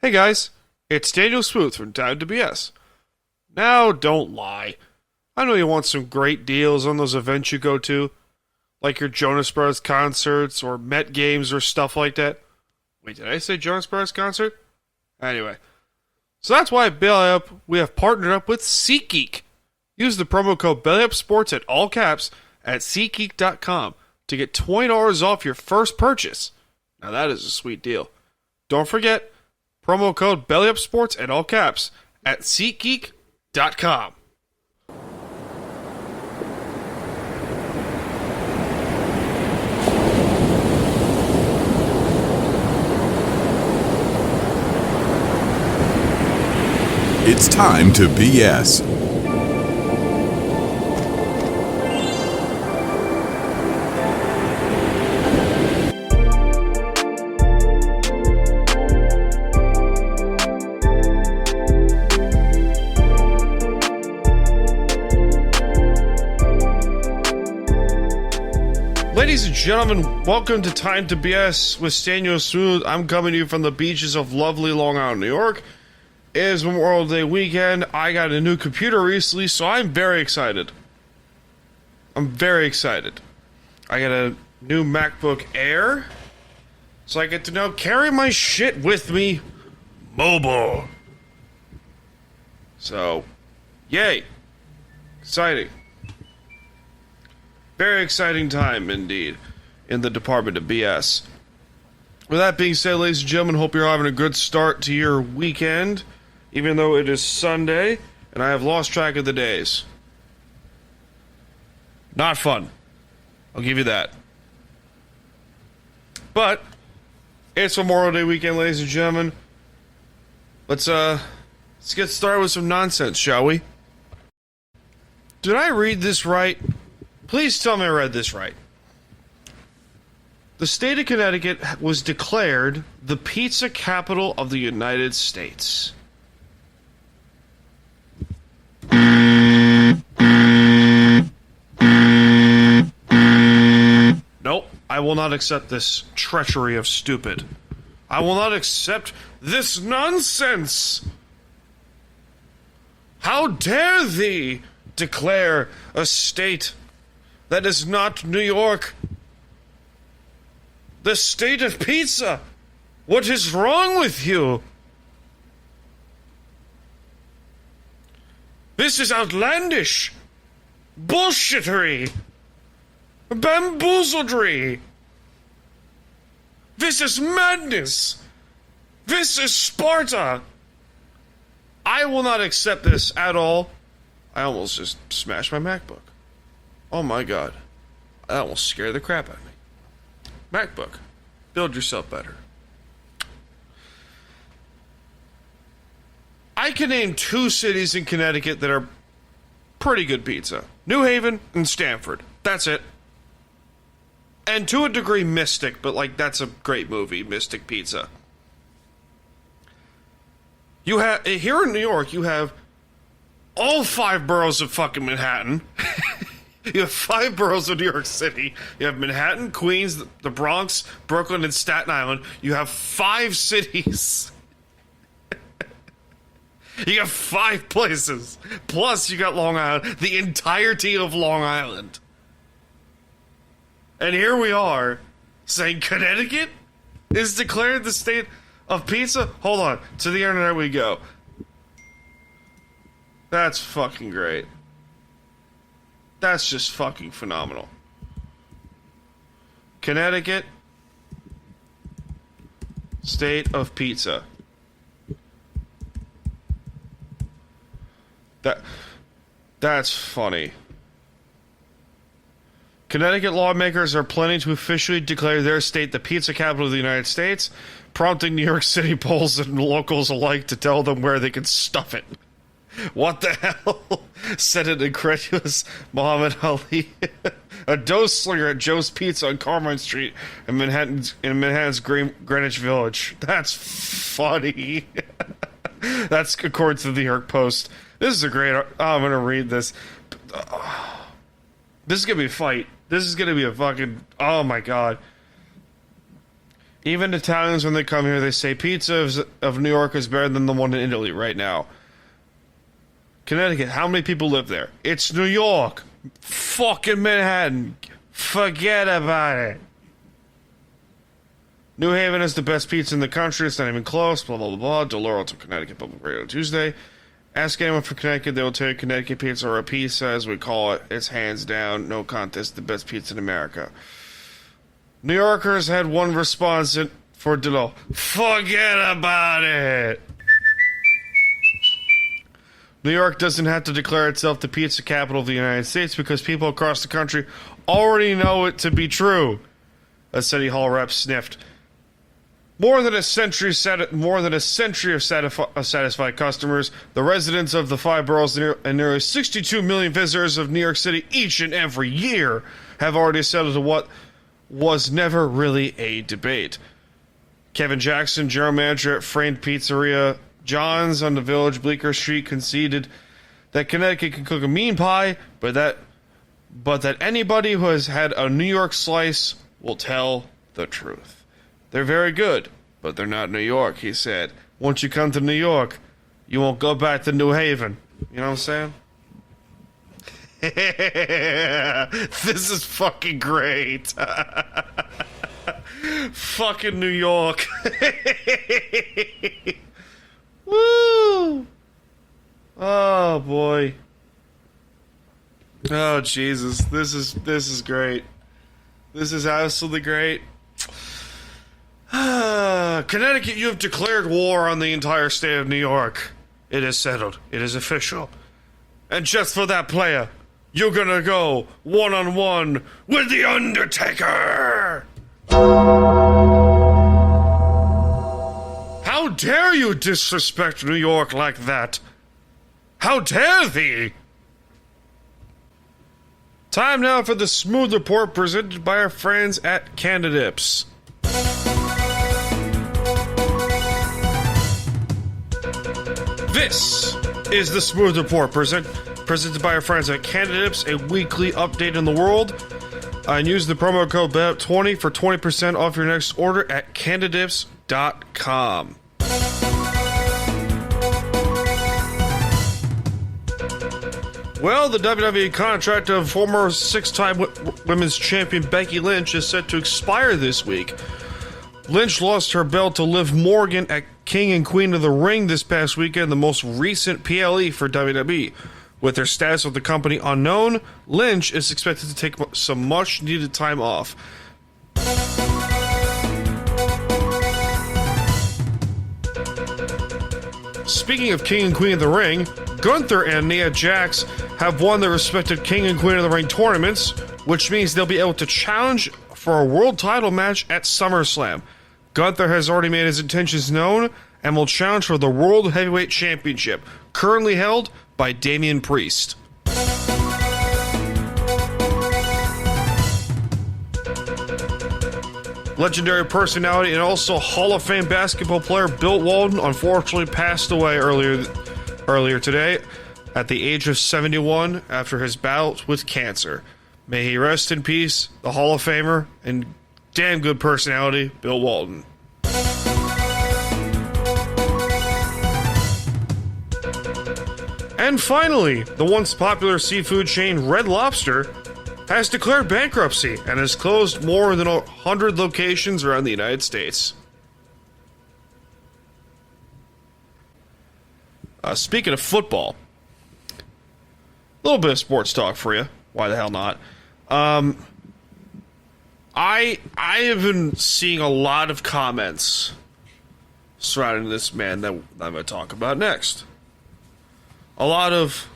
Hey guys, it's Staniel from Time to BS. Now, don't lie. I know you want some great deals on those events you go to, like your Jonas Brothers concerts or Met games or stuff like that. Wait, did I say Jonas Brothers concert? Anyway, so that's why at BellyUp we have partnered up with SeatGeek. Use the promo code BellyUpSports at all caps at SeatGeek.com to get $20 off your first purchase. Now that is a sweet deal. Don't forget, promo code BellyUpSports at all caps at SeatGeek.com. It's time to BS. Ladies and gentlemen, welcome to Time to BS with Staniel Smooth. I'm coming to you from the beaches of lovely Long Island, New York. It is Memorial Day weekend. I got a new computer recently, so I'm very excited. I got a new MacBook Air, so I get to now carry my shit with me mobile. So, yay. Exciting. Very exciting time, indeed, in the Department of BS. With that being said, ladies and gentlemen, hope you're having a good start to your weekend, even though it is Sunday, and I have lost track of the days. Not fun. I'll give you that. But, it's Memorial Day weekend, ladies and gentlemen. Let's get started with some nonsense, shall we? Did I read this right? Please tell me I read this right. The state of Connecticut was declared the pizza capital of the United States. Nope, I will not accept this treachery of stupid. I will not accept this nonsense. How dare thee declare a state that is not New York the state of pizza? What is wrong with you? This is outlandish, bullshittery, bamboozledry. This is madness. This is Sparta. I will not accept this at all. I almost just smashed my MacBook. Oh my god. That almost scared the crap out of me. MacBook. Build yourself better. I can name two cities in Connecticut that are pretty good pizza. New Haven and Stamford. That's it. And to a degree, Mystic, but like that's a great movie, Mystic Pizza. You have here in New York, you have all 5 boroughs of fucking Manhattan. You have 5 boroughs of New York City. You have Manhattan, Queens, the Bronx, Brooklyn, and Staten Island. You have 5 cities. You have 5 places. Plus, you got Long Island, the entirety of Long Island. And here we are, saying Connecticut is declared the state of pizza? Hold on. To the internet we go. That's fucking great. That's just fucking phenomenal. Connecticut, state of pizza. That's funny. Connecticut lawmakers are planning to officially declare their state the pizza capital of the United States, prompting New York City polls and locals alike to tell them where they can stuff it. What the hell? Said an incredulous Muhammad Ali. A dough slinger at Joe's Pizza on Carmine Street in Manhattan's Greenwich Village. That's funny. That's according to the New York Post. This is a great... I'm going to read this. This is going to be a fight. This is going to be a fucking... Oh, my God. Even Italians, when they come here, they say pizza of New York is better than the one in Italy right now. Connecticut, how many people live there? It's New York. Fucking Manhattan. Forget about it. New Haven has the best pizza in the country. It's not even close. Blah, blah, blah, blah. Deloro to Connecticut Public Radio Tuesday. Ask anyone from Connecticut. They will tell you Connecticut pizza, or a pizza as we call it. It's hands down, no contest, the best pizza in America. New Yorkers had one response for Deloro. Forget about it. New York doesn't have to declare itself the pizza capital of the United States because people across the country already know it to be true. A City Hall rep sniffed. More than a century of satisfied customers, the residents of the 5 boroughs and nearly 62 million visitors of New York City each and every year have already settled to what was never really a debate. Kevin Jackson, general manager at Framed Pizzeria John's on the Village Bleecker Street, conceded that Connecticut can cook a mean pie, but that anybody who has had a New York slice will tell the truth. They're very good, but they're not New York, he said. Once you come to New York, you won't go back to New Haven. You know what I'm saying? This is fucking great. Fucking New York. Woo! Oh boy. Oh Jesus. This is great. This is absolutely great. Connecticut, you have declared war on the entire state of New York. It is settled. It is official. And just for that player, you're gonna go one-on-one with The Undertaker! How dare you disrespect New York like that? How dare thee? Time now for the Smooth Report presented by our friends at Candidips. This is the Smooth Report presented by our friends at Candidips, a weekly update in the world. And use the promo code BET20 for 20% off your next order at candidips.com. Well, the WWE contract of former 6-time women's champion Becky Lynch is set to expire this week. Lynch lost her belt to Liv Morgan at King and Queen of the Ring this past weekend, the most recent PLE for WWE. With her status with the company unknown, Lynch is expected to take some much-needed time off. Speaking of King and Queen of the Ring, Gunther and Nia Jax have won their respective King and Queen of the Ring tournaments, which means they'll be able to challenge for a world title match at SummerSlam. Gunther has already made his intentions known and will challenge for the World Heavyweight Championship, currently held by Damian Priest. Legendary personality and also Hall of Fame basketball player Bill Walton unfortunately passed away earlier today at the age of 71 after his bout with cancer. May he rest in peace, the Hall of Famer and damn good personality, Bill Walton. And finally, the once popular seafood chain Red Lobster has declared bankruptcy and has closed more than 100 locations around the United States. Speaking of football, a little bit of sports talk for you. Why the hell not? I have been seeing a lot of comments surrounding this man that I'm going to talk about next. A lot of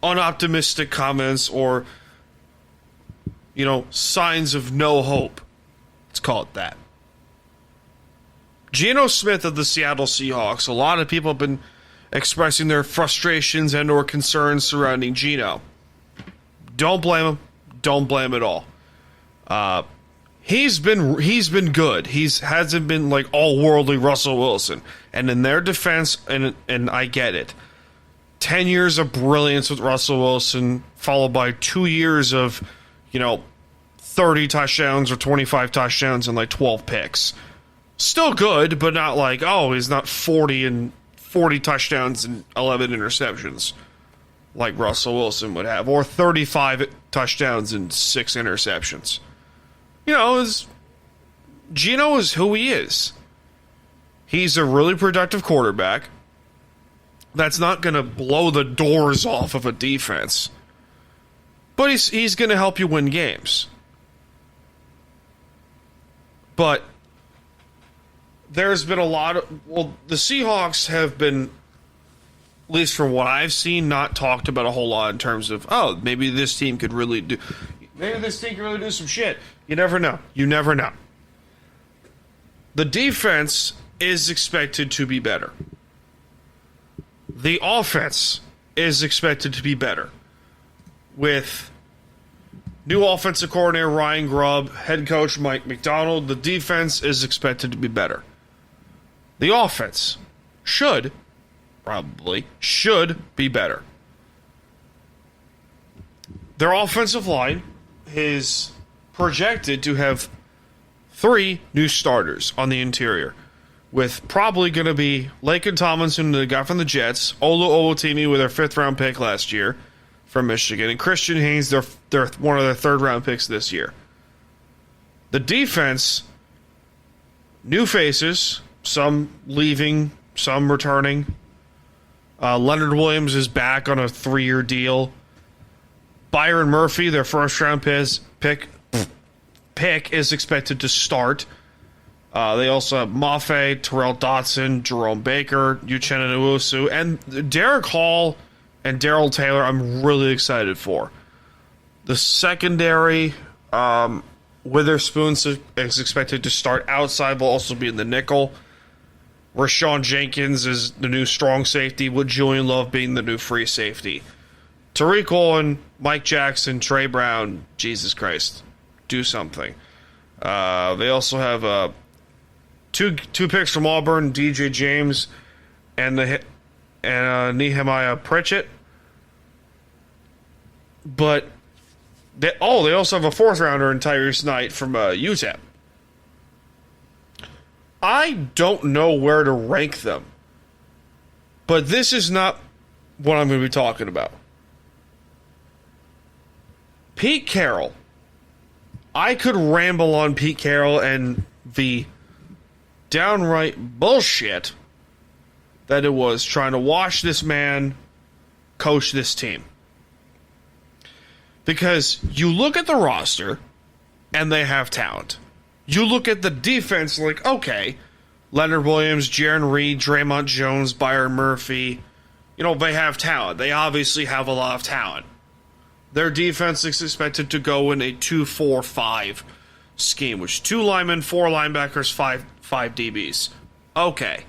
unoptimistic comments or, signs of no hope. Let's call it that. Geno Smith of the Seattle Seahawks. A lot of people have been expressing their frustrations and or concerns surrounding Geno. Don't blame him. Don't blame him at all. He's been good. Hasn't been like all worldly Russell Wilson. And in their defense, and I get it, 10 years of brilliance with Russell Wilson, followed by 2 years of, 30 touchdowns or 25 touchdowns and like 12 picks. Still good, but not like, oh, he's not 40 touchdowns and 11 interceptions like Russell Wilson would have, or 35 touchdowns and 6 interceptions. You know, Geno is who he is. He's a really productive quarterback that's not going to blow the doors off of a defense, but he's going to help you win games. But there's been a lot of... Well, the Seahawks have been, at least from what I've seen, not talked about a whole lot in terms of, oh, maybe this team could really do... Maybe this team can really do some shit. You never know. You never know. The defense is expected to be better. The offense is expected to be better. With new offensive coordinator Ryan Grubb, head coach Mike McDonald, the defense is expected to be better. The offense should be better. Their offensive line is projected to have 3 new starters on the interior, with probably going to be Laken Tomlinson, the guy from the Jets, Olu Owatimi with their 5th-round pick last year from Michigan, and Christian Haynes, their one of their 3rd-round picks this year. The defense, new faces, some leaving, some returning. Leonard Williams is back on a 3-year deal. Byron Murphy, their 1st-round pick is expected to start. They also have Mafe, Terrell Dotson, Jerome Baker, Uchenna Nwosu, and Derek Hall and Darrell Taylor I'm really excited for. The secondary, Witherspoon is expected to start outside, will also be in the nickel. Rashawn Jenkins is the new strong safety, with Julian Love being the new free safety. Tariq Woolen, Mike Jackson, Trey Brown, Jesus Christ, do something. They also have two picks from Auburn, DJ James and Nehemiah Pritchett. But they also have a 4th-rounder in Tyrese Knight from UTEP. I don't know where to rank them, but this is not what I'm going to be talking about. Pete Carroll. I could ramble on Pete Carroll and the downright bullshit that it was trying to watch this man coach this team. Because you look at the roster, and they have talent. You look at the defense like, okay, Leonard Williams, Jaron Reed, Draymond Jones, Byron Murphy, they have talent. They obviously have a lot of talent. Their defense is expected to go in a 2-4-5 scheme, which 2 linemen, 4 linebackers, 5 DBs. Okay.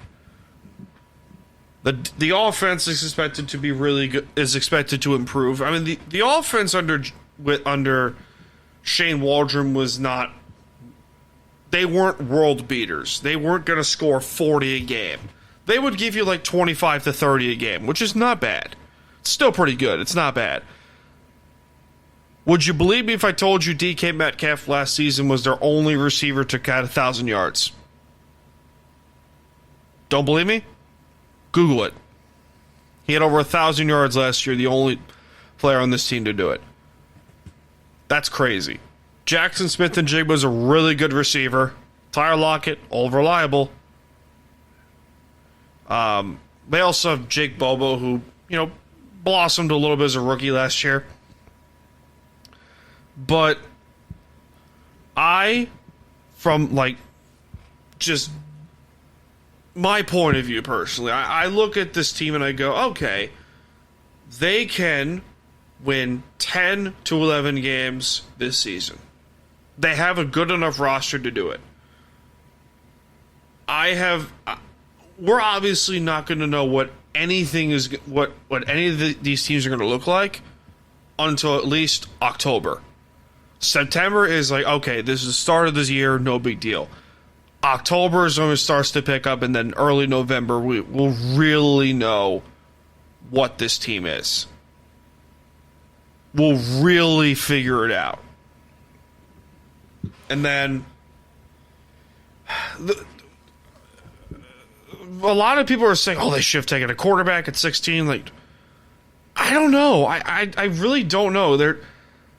The offense is expected to be really good, is expected to improve. I mean, the offense under Shane Waldron was not... They weren't world beaters. They weren't going to score 40 a game. They would give you like 25 to 30 a game, which is not bad. It's still pretty good. It's not bad. Would you believe me if I told you DK Metcalf last season was their only receiver to cut 1,000 yards? Don't believe me? Google it. He had over 1,000 yards last year, the only player on this team to do it. That's crazy. Jackson Smith and Jigba is a really good receiver. Tyler Lockett, all reliable. They also have Jake Bobo, who, blossomed a little bit as a rookie last year. But from just my point of view personally, I look at this team and I go, okay, they can win 10 to 11 games this season. They have a good enough roster to do it. We're obviously not going to know what anything is, what any of these teams are going to look like until at least October. September is like, okay, this is the start of this year, no big deal. October is when it starts to pick up, and then early November, we'll really know what this team is. We'll really figure it out. And then a lot of people are saying, oh, they should have taken a quarterback at 16. Like, I don't know. I really don't know.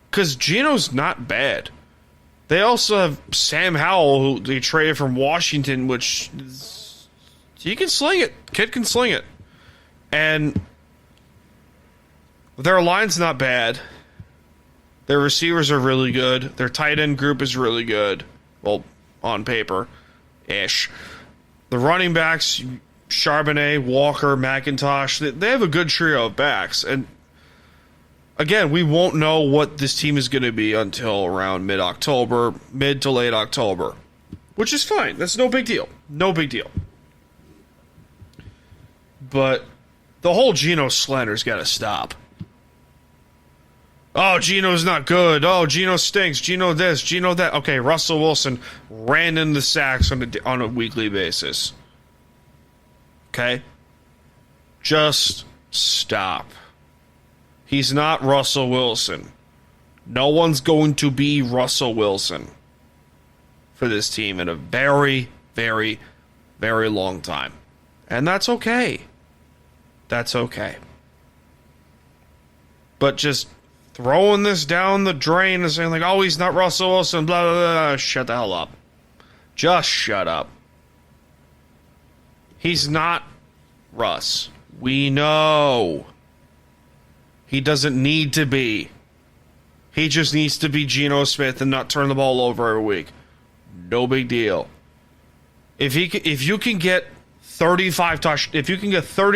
Because Gino's not bad. They also have Sam Howell, who they traded from Washington, which he can sling it. Kid can sling it. And their line's not bad. Their receivers are really good. Their tight end group is really good. Well, on paper-ish. The running backs, Charbonnet, Walker, McIntosh, they have a good trio of backs. And again, we won't know what this team is going to be until around mid-October, mid to late October. Which is fine. That's no big deal. No big deal. But the whole Geno slander's got to stop. Oh, Geno's not good. Oh, Geno stinks. Geno this, Geno that. Okay, Russell Wilson ran in the sacks on a weekly basis. Okay? Just stop. He's not Russell Wilson. No one's going to be Russell Wilson for this team in a very, very, very long time. And that's okay. That's okay. But just throwing this down the drain and saying, like, oh, he's not Russell Wilson, blah, blah, blah. Shut the hell up. Just shut up. He's not Russ. We know. He doesn't need to be. He just needs to be Geno Smith and not turn the ball over every week. No big deal. If you can get 30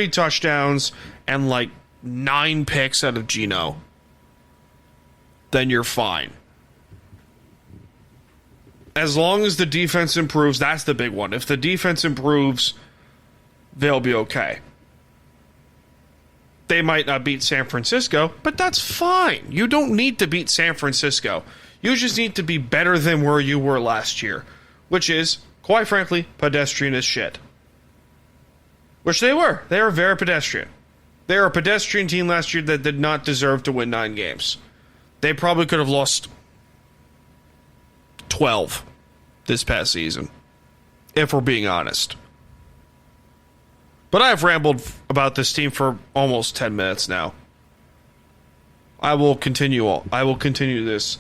touchdowns and like 9 picks out of Geno, then you're fine. As long as the defense improves, that's the big one. If the defense improves, they'll be okay. They might not beat San Francisco, but that's fine. You don't need to beat San Francisco. You just need to be better than where you were last year, which is, quite frankly, pedestrian as shit. Which they were. They were very pedestrian. They were a pedestrian team last year that did not deserve to win 9 games. They probably could have lost 12 this past season, if we're being honest. But I've rambled about this team for almost 10 minutes now. I will continue this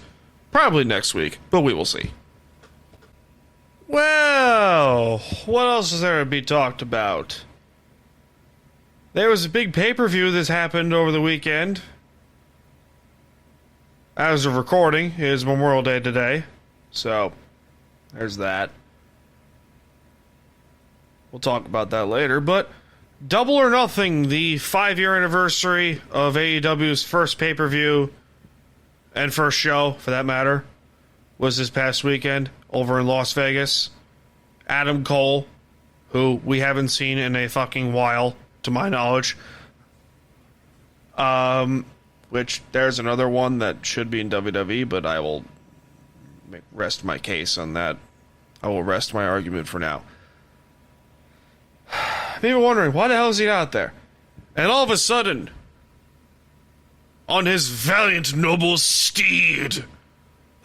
probably next week, but we will see. Well, what else is there to be talked about? There was a big pay-per-view that happened over the weekend. As of recording, it is Memorial Day today, so there's that. We'll talk about that later, but Double or Nothing, the 5-year anniversary of AEW's first pay-per-view, and first show, for that matter, was this past weekend over in Las Vegas. Adam Cole, who we haven't seen in a fucking while, to my knowledge. Which, there's another one that should be in WWE, but I will rest my case on that. I will rest my argument for now. People wondering, why the hell is he out there? And all of a sudden, on his valiant noble steed,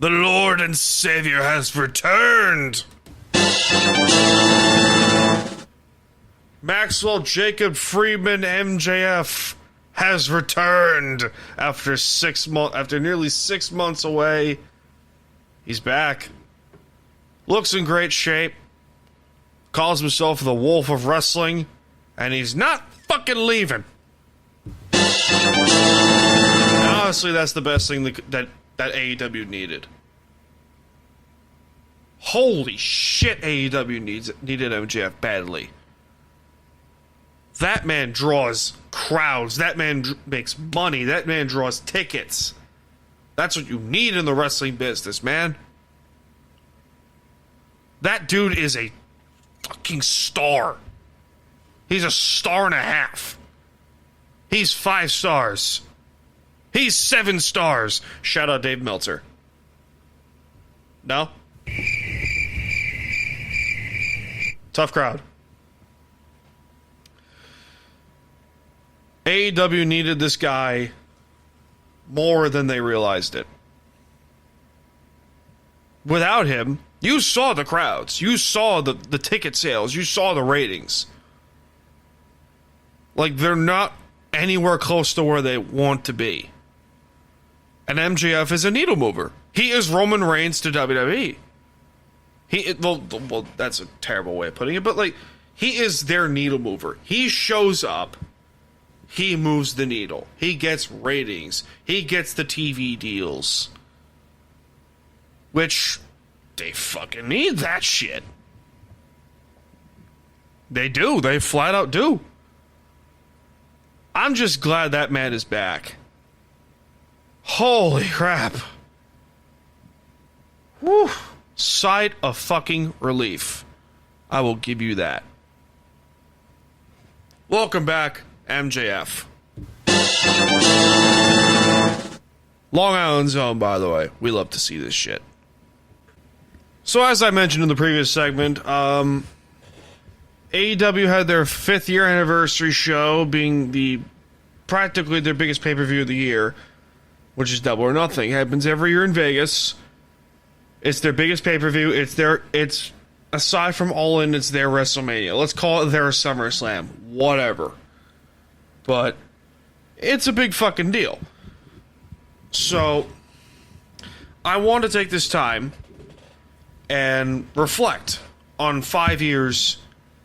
the Lord and Savior has returned. Maxwell Jacob Friedman MJF has returned after nearly 6 months away. He's back. Looks in great shape. Calls himself the Wolf of Wrestling, and he's not fucking leaving. And honestly, that's the best thing that AEW needed. Holy shit, AEW needed MJF badly. That man draws crowds. That man makes money. That man draws tickets. That's what you need in the wrestling business, man. That dude is a fucking star. He's a star and a half. He's 5 stars. He's 7 stars. Shout out Dave Meltzer. No? Tough crowd. AEW needed this guy more than they realized it. without him, you saw the crowds. You saw the ticket sales. You saw the ratings. Like, they're not anywhere close to where they want to be. And MJF is a needle mover. He is Roman Reigns to WWE. Well, that's a terrible way of putting it, but, like, he is their needle mover. He shows up. He moves the needle. He gets ratings. He gets the TV deals. Which, they fucking need that shit. They do. They flat out do. I'm just glad that man is back. Holy crap. Whew. Sigh of fucking relief. I will give you that. Welcome back, MJF. Long Island Zone, by the way. We love to see this shit. So as I mentioned in the previous segment, AEW had their 5th year anniversary show, being practically their biggest pay-per-view of the year, which is Double or Nothing. It happens every year in Vegas. It's their biggest pay-per-view. It's aside from All In, it's their WrestleMania. Let's call it their SummerSlam. Whatever. But it's a big fucking deal. So I want to take this time and reflect on 5 years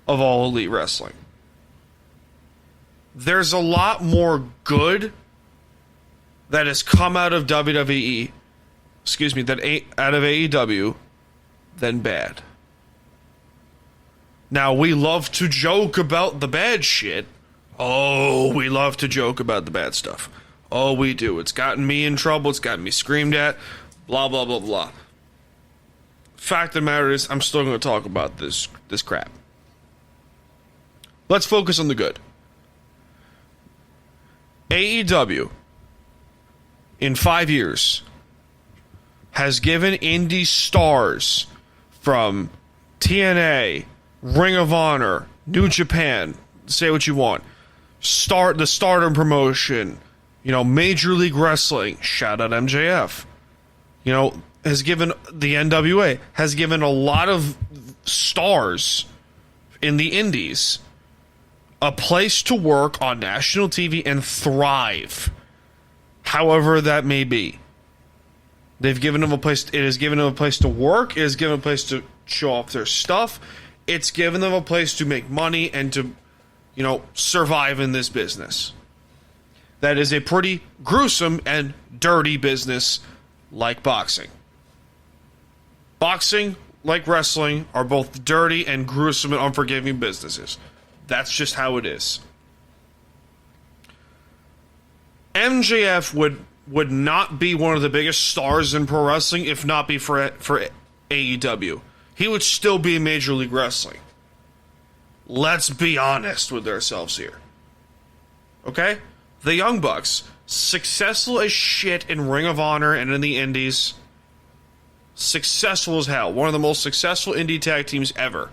of All Elite Wrestling. There's a lot more good that has come out of WWE, out of AEW, than bad. Now, we love to joke about the bad shit. Oh, we love to joke about the bad stuff. Oh, we do. It's gotten me in trouble. It's gotten me screamed at. Blah, blah, blah, blah. Fact of the matter is, I'm still going to talk about this crap. Let's focus on the good. AEW, in 5 years, has given indie stars from TNA, Ring of Honor, New Japan, say what you want, the Stardom promotion, Major League Wrestling, shout out MJF, has given the NWA, has given a lot of stars in the indies a place to work on national TV and thrive, however that may be. They've given them a place. It has given them a place to work. It has given them a place to show off their stuff. It's given them a place to make money and to, survive in this business. That is a pretty gruesome and dirty business, like boxing. Boxing, like wrestling, are both dirty and gruesome and unforgiving businesses. That's just how it is. MJF would not be one of the biggest stars in pro wrestling if not be for AEW. He would still be in Major League Wrestling. Let's be honest with ourselves here. Okay? The Young Bucks, successful as shit in Ring of Honor and in the Indies. Successful as hell. One of the most successful indie tag teams ever.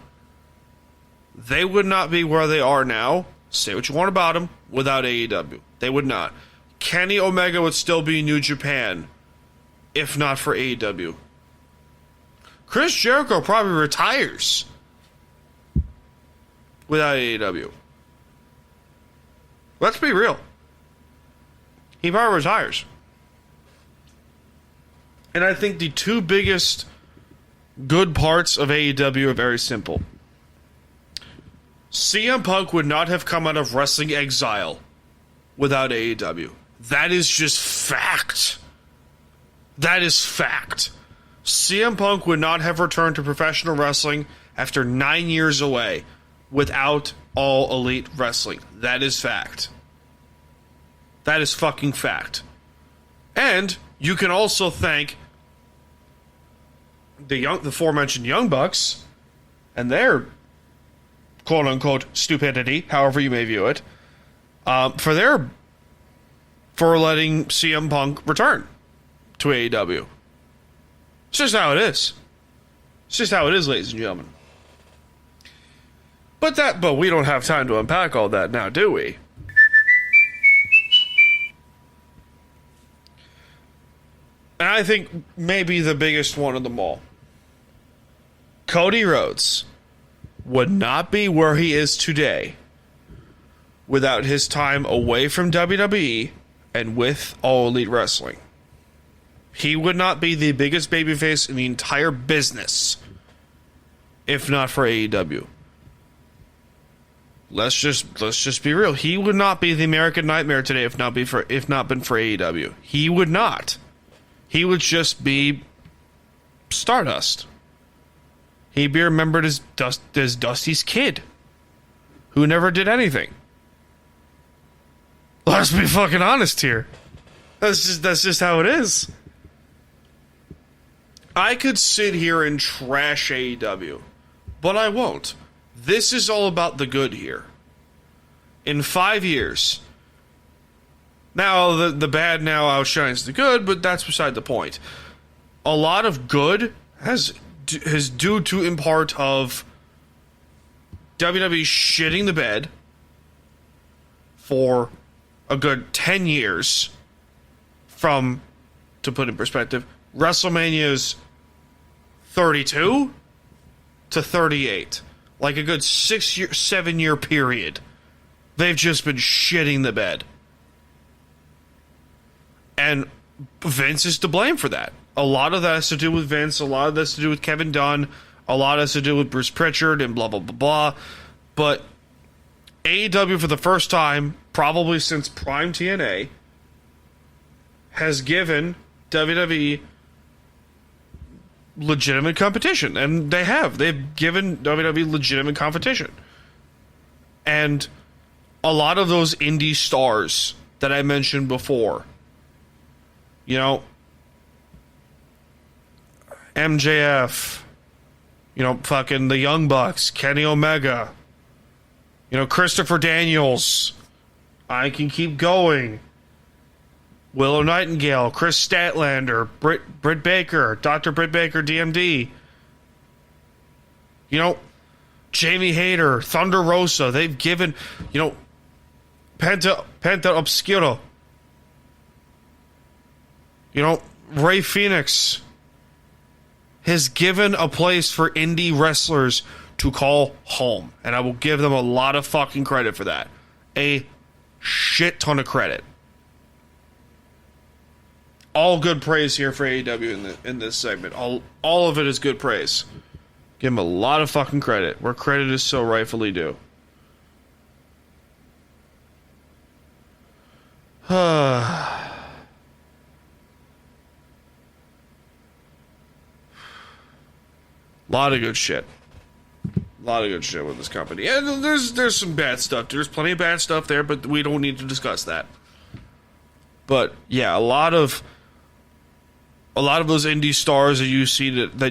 They would not be where they are now, say what you want about them, without AEW. They would not. Kenny Omega would still be in New Japan if not for AEW. Chris Jericho probably retires without AEW. Let's be real. He probably retires. And I think the two biggest good parts of AEW are very simple. CM Punk would not have come out of wrestling exile without AEW. That is just fact. That is fact. CM Punk would not have returned to professional wrestling after 9 years away without All Elite Wrestling. That is fact. That is fucking fact. And you can also thank the aforementioned Young Bucks and their quote-unquote stupidity, however you may view it, for letting CM Punk return to AEW. It's just how it is. It's just how it is, ladies and gentlemen. But we don't have time to unpack all that now, do we? And I think maybe the biggest one of them all, Cody Rhodes would not be where he is today without his time away from WWE and with All Elite Wrestling. He would not be the biggest babyface in the entire business if not for AEW. Let's just be real. He would not be the American Nightmare today if not been for AEW. He would not. He would just be Stardust. He'd be remembered as Dusty's kid, who never did anything. Let's be fucking honest here. That's just how it is. I could sit here and trash AEW, but I won't. This is all about the good here. In 5 years, now the bad now outshines the good, but that's beside the point. A lot of good has due to in part of WWE shitting the bed for a good 10 years from, to put in perspective, WrestleMania's 32 to 38. Like a good 7 year period. They've just been shitting the bed. And Vince is to blame for that. A lot of that has to do with Vince. A lot of that has to do with Kevin Dunn. A lot has to do with Bruce Pritchard and blah, blah, blah, blah. But AEW, for the first time, probably since Prime TNA, has given WWE legitimate competition. And they have. They've given WWE legitimate competition. And a lot of those indie stars that I mentioned before, you know, MJF, you know, fucking the Young Bucks, Kenny Omega, you know, Christopher Daniels, I can keep going, Willow Nightingale, Chris Statlander, Britt Baker, Dr. Britt Baker, DMD, you know, Jamie Hayter, Thunder Rosa. They've given, you know, Penta Obscuro, you know, Ray Phoenix has given a place for indie wrestlers to call home. And I will give them a lot of fucking credit for that. A shit ton of credit. All good praise here for AEW in this segment. All of it is good praise. Give them a lot of fucking credit, where credit is so rightfully due. Lot of good shit. A lot of good shit with this company. And there's some bad stuff. There's plenty of bad stuff there, but we don't need to discuss that. But yeah, a lot of those indie stars that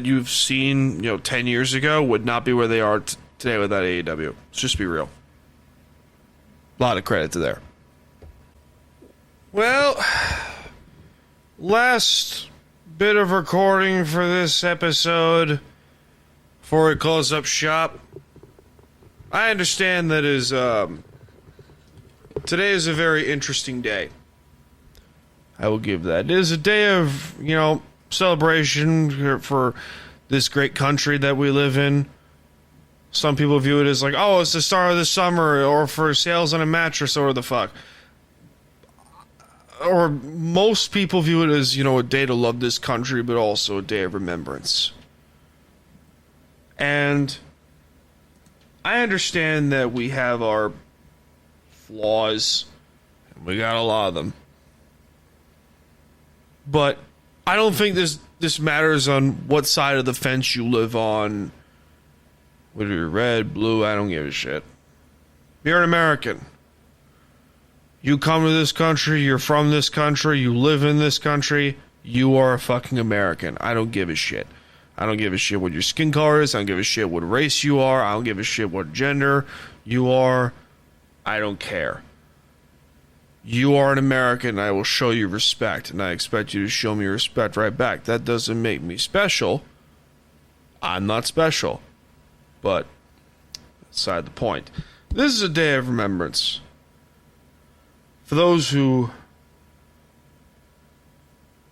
you've seen, you know, 10 years ago would not be where they are today without AEW. Let's just be real. A lot of credit to there. Well, last bit of recording for this episode before we close up shop. I understand that today is a very interesting day. I will give that. It is a day of, you know, celebration for this great country that we live in. Some people view it as like, oh, it's the start of the summer, or for sales on a mattress, or the fuck. Or most people view it as, you know, a day to love this country, but also a day of remembrance. And I understand that we have our flaws, and we got a lot of them. But I don't think this matters on what side of the fence you live on. Whether you're red, blue, I don't give a shit. You're an American. You come to this country, you're from this country, you live in this country, you are a fucking American. I don't give a shit. I don't give a shit what your skin color is. I don't give a shit what race you are. I don't give a shit what gender you are. I don't care. You are an American. I will show you respect, and I expect you to show me respect right back. That doesn't make me special. I'm not special. But, aside the point. This is a day of remembrance. For those who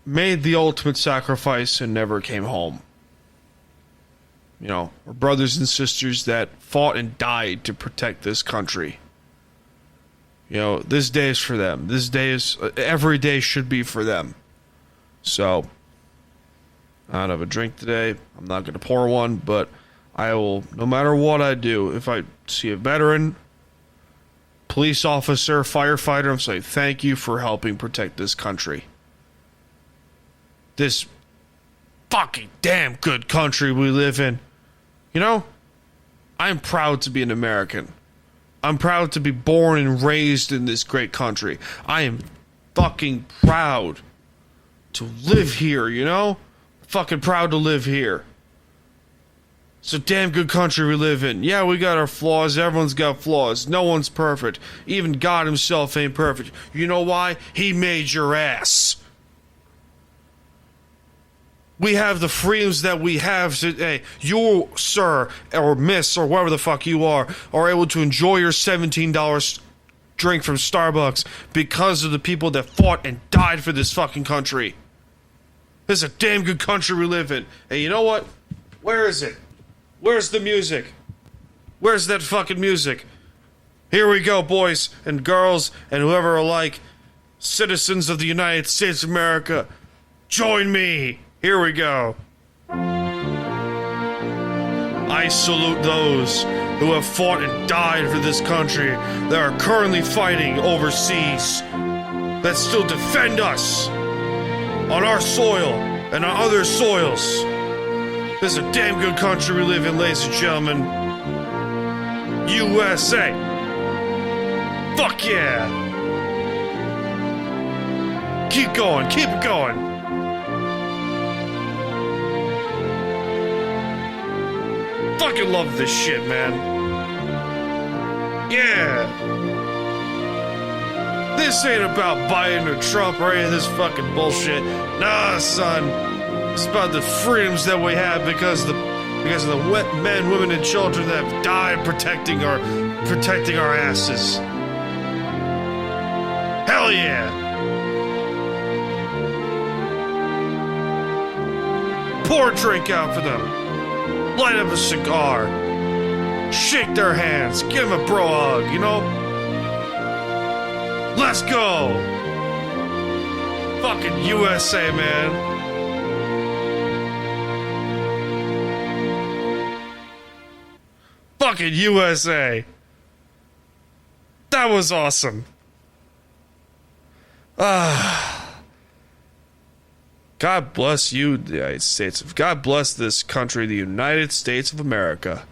made the ultimate sacrifice and never came home. our brothers and sisters that fought and died to protect this country. This day is for them. Every day should be for them. So, I don't have a drink today. I'm not going to pour one, but I will, no matter what I do, if I see a veteran, police officer, firefighter, I'm saying thank you for helping protect this country. This fucking damn good country we live in. I'm proud to be an American. I'm proud to be born and raised in this great country. I am fucking proud to live here, Fucking proud to live here. It's a damn good country we live in. Yeah, we got our flaws. Everyone's got flaws. No one's perfect. Even God himself ain't perfect. You know why? He made your ass. We have the freedoms that we have today. You, sir, or miss, or whoever the fuck you are able to enjoy your $17 drink from Starbucks because of the people that fought and died for this fucking country. This is a damn good country we live in. And you know what? Where is it? Where's the music? Where's that fucking music? Here we go, boys and girls and whoever alike. Citizens of the United States of America. Join me. Here we go. I salute those who have fought and died for this country that are currently fighting overseas, that still defend us on our soil and on other soils. This is a damn good country we live in, ladies and gentlemen. USA. Fuck yeah. Keep going, keep it going. Fucking love this shit, man. Yeah. This ain't about Biden or Trump or any of this fucking bullshit. Nah, son. It's about the freedoms that we have because of the men, women, and children that have died protecting our asses. Hell yeah. Pour a drink out for them. Light up a cigar. Shake their hands. Give them a bro hug, Let's go. Fucking USA, man. Fucking USA. That was awesome. God bless you, the United States. God bless this country, the United States of America.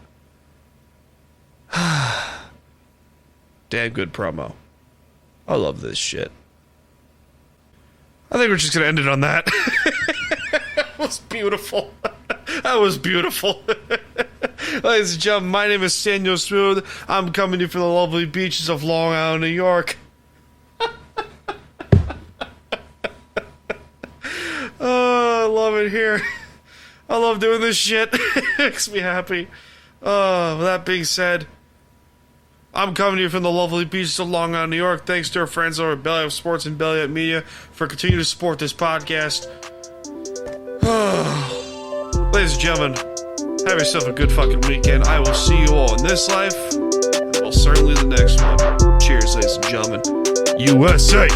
Damn good promo. I love this shit. I think we're just going to end it on that. That was beautiful. That was beautiful. Ladies and gentlemen, my name is Staniel Smooth. I'm coming to you from the lovely beaches of Long Island, New York. Oh, I love it here. I love doing this shit. It makes me happy. With that being said, I'm coming to you from the lovely beaches of Long Island, New York. Thanks to our friends over at Belly Up Sports and Belly Up Media for continuing to support this podcast. Ladies and gentlemen, have yourself a good fucking weekend. I will see you all in this life, and well, certainly the next one. Cheers, ladies and gentlemen. USA!